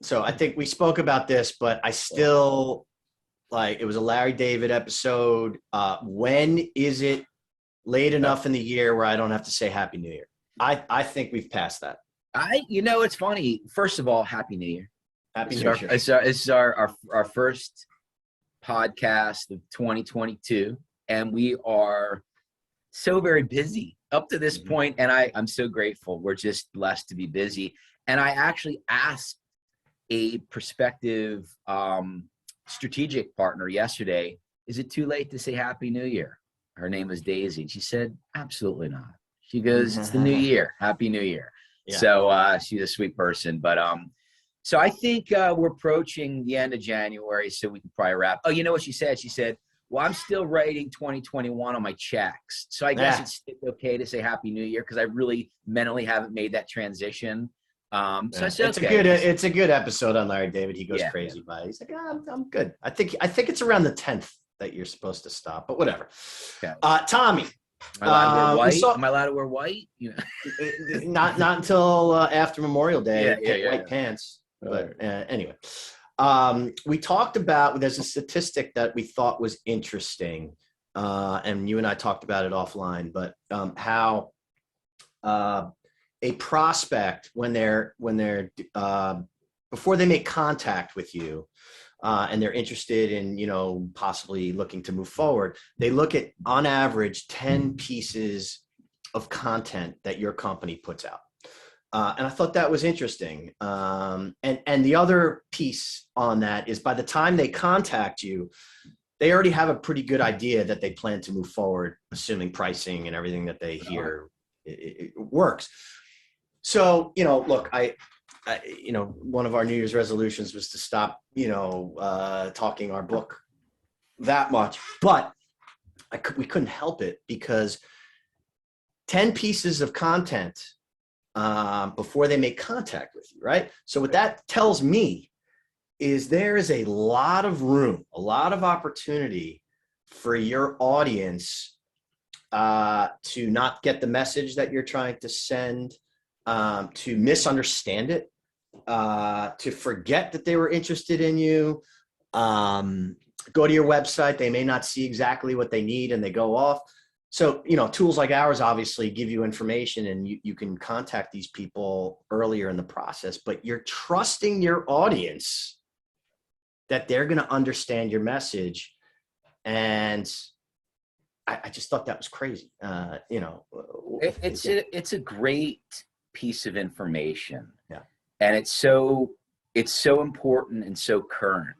So I think we spoke about this, but I still like it was a Larry David episode. When is it late enough in the year where I don't have to say Happy New Year? I think we've passed that. It's funny. First of all, Happy New Year. Happy New Year. It's our first podcast of 2022, and we are so very busy up to this point, and I'm so grateful. We're just blessed to be busy. And I actually asked a prospective strategic partner yesterday, is it too late to say Happy New Year? Her name was Daisy. And she said, absolutely not. She goes, it's the new year. Happy New Year. Yeah. So she's a sweet person. But so I think we're approaching the end of January, so we can probably wrap. Oh, you know what she said? She said, well, I'm still writing 2021 on my checks. So I guess it's okay to say Happy New Year because I really mentally haven't made that transition. So it's a good episode on Larry David. He goes crazy by it. He's like, I'm good. I think it's around the 10th that you're supposed to stop, but whatever. Okay. Tommy, am I allowed to wear white? You know? not until after Memorial Day. White pants. But anyway, we talked about, there's a statistic that we thought was interesting, and you and I talked about it offline, but how a prospect, when they're before they make contact with you, and they're interested in, possibly looking to move forward, they look at, on average, 10 pieces of content that your company puts out. And I thought that was interesting. And the other piece on that is, by the time they contact you, they already have a pretty good idea that they plan to move forward, assuming pricing and everything that they hear it works. So, look, I one of our New Year's resolutions was to stop, talking our book that much, but we couldn't help it, because 10 pieces of content before they make contact with you, right? So what that tells me is there is a lot of room, a lot of opportunity for your audience to not get the message that you're trying to send, to misunderstand it, to forget that they were interested in you, go to your website, they may not see exactly what they need and they go off. So, tools like ours obviously give you information, and you can contact these people earlier in the process, but you're trusting your audience that they're going to understand your message. And I just thought that was crazy. It's a great piece of information. Yeah. And it's so important and so current.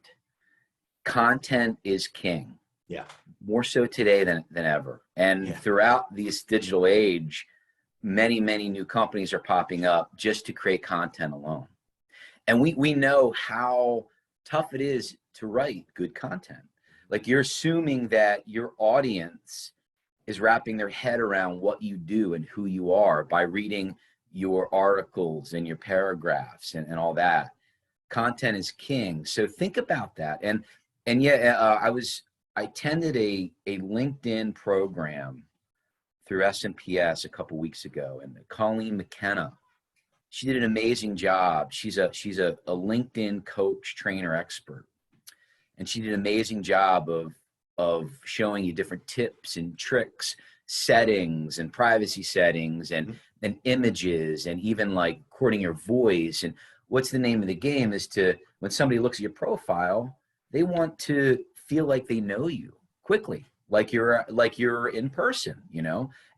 Content is king. Yeah. More so today than ever. And throughout this digital age, many, many new companies are popping up just to create content alone. And we know how tough it is to write good content. Like, you're assuming that your audience is wrapping their head around what you do and who you are by reading your articles and your paragraphs and all that. Content is king. So think about that. I attended a LinkedIn program through SNPS a couple weeks ago, and Colleen McKenna, she did an amazing job. She's a LinkedIn coach, trainer, expert, and she did an amazing job of showing you different tips and tricks, settings and privacy settings and images, and even like recording your voice. And what's the name of the game is to, when somebody looks at your profile, they want to feel like they know you quickly, like you're in person,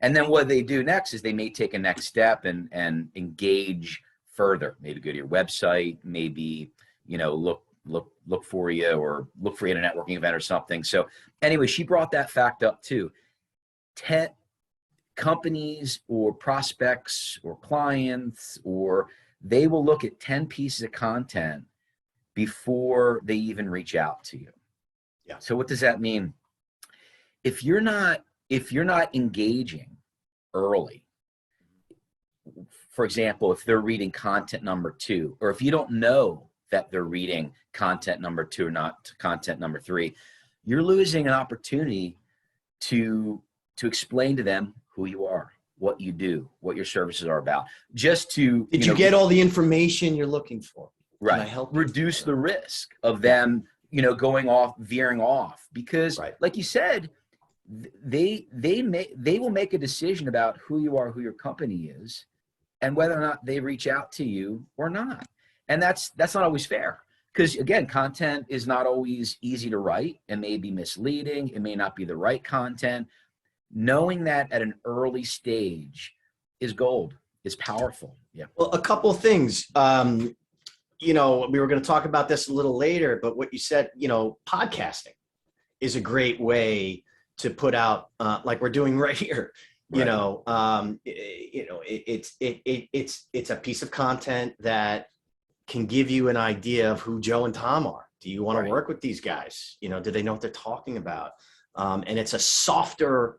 and then what they do next is they may take a next step and engage further, maybe go to your website, maybe, look for you, or look for you at a networking event or something. So anyway, she brought that fact up too. 10 companies or prospects or clients, or they will look at 10 pieces of content before they even reach out to you. Yeah. So what does that mean? If you're not engaging early, for example, if they're reading content number 2, or if you don't know that they're reading content number 2 or not content number 3, you're losing an opportunity to explain to them who you are, what you do, what your services are about. Just to Did you get all the information you're looking for? Right. Can I help Reduce the risk of them, going off, veering off, because like you said, they will make a decision about who you are, who your company is, and whether or not they reach out to you or not. And that's not always fair, because again, content is not always easy to write. It may be misleading. It may not be the right content. Knowing that at an early stage is gold, is powerful. Yeah. Well, a couple of things. We were going to talk about this a little later, but what you said, podcasting is a great way to put out, like we're doing right here. Right. It's a piece of content that can give you an idea of who Joe and Thom are. Do you want to work with these guys? Do they know what they're talking about? And it's a softer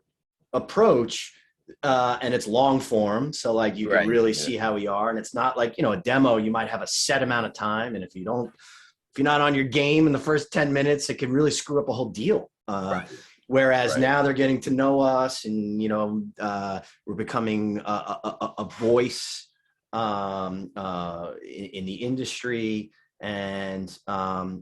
approach, and it's long form. So like you can really see how we are. And it's not like, a demo, you might have a set amount of time. And if you're not on your game in the first 10 minutes, it can really screw up a whole deal. Whereas now they're getting to know us, and, we're becoming a voice in the industry, and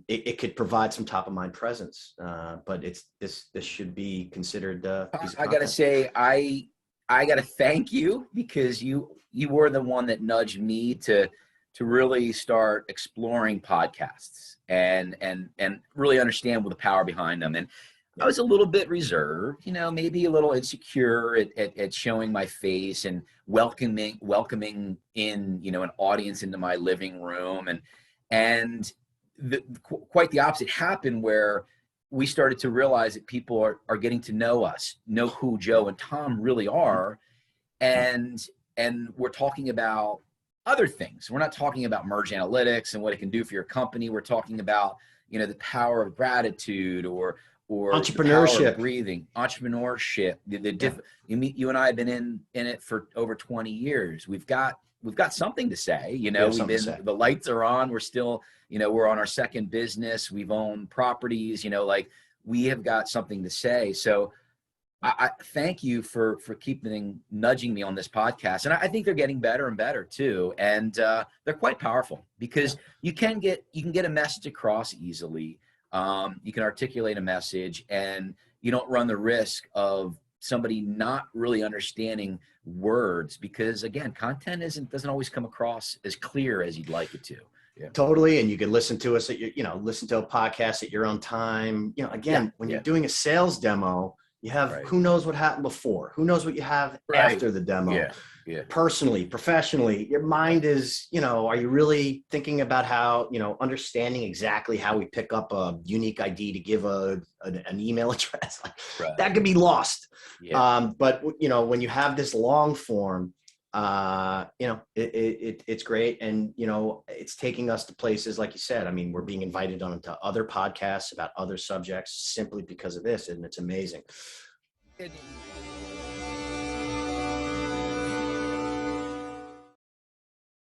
it could provide some top of mind presence. But this should be considered. I gotta say, I gotta thank you, because you were the one that nudged me to really start exploring podcasts and really understand the power behind them. And I was a little bit reserved, maybe a little insecure at showing my face and welcoming in, an audience into my living room. And quite the opposite happened, where we started to realize that people are getting to know us, know who Joe and Thom really are. And we're talking about other things. We're not talking about merge analytics and what it can do for your company. We're talking about, the power of gratitude or entrepreneurship, breathing, entrepreneurship. You and I have been in it for over 20 years. We've got something to say. The lights are on. We're still, we're on our second business. We've owned properties. We have got something to say. So I thank you for nudging me on this podcast. And I think they're getting better and better too. And they're quite powerful, because you can get a message across easily. You can articulate a message, and you don't run the risk of somebody not really understanding words, because again, content doesn't always come across as clear as you'd like it to. Yeah. Totally. And you can listen to us listen to a podcast at your own time. When you're doing a sales demo, you have who knows what happened before, who knows what you have after the demo. Personally, professionally, your mind is, are you really thinking about how, understanding exactly how we pick up a unique ID to give an email address? That could be lost. But when you have this long form, it's great. And, it's taking us to places, like you said. I mean, we're being invited onto other podcasts about other subjects simply because of this. And it's amazing.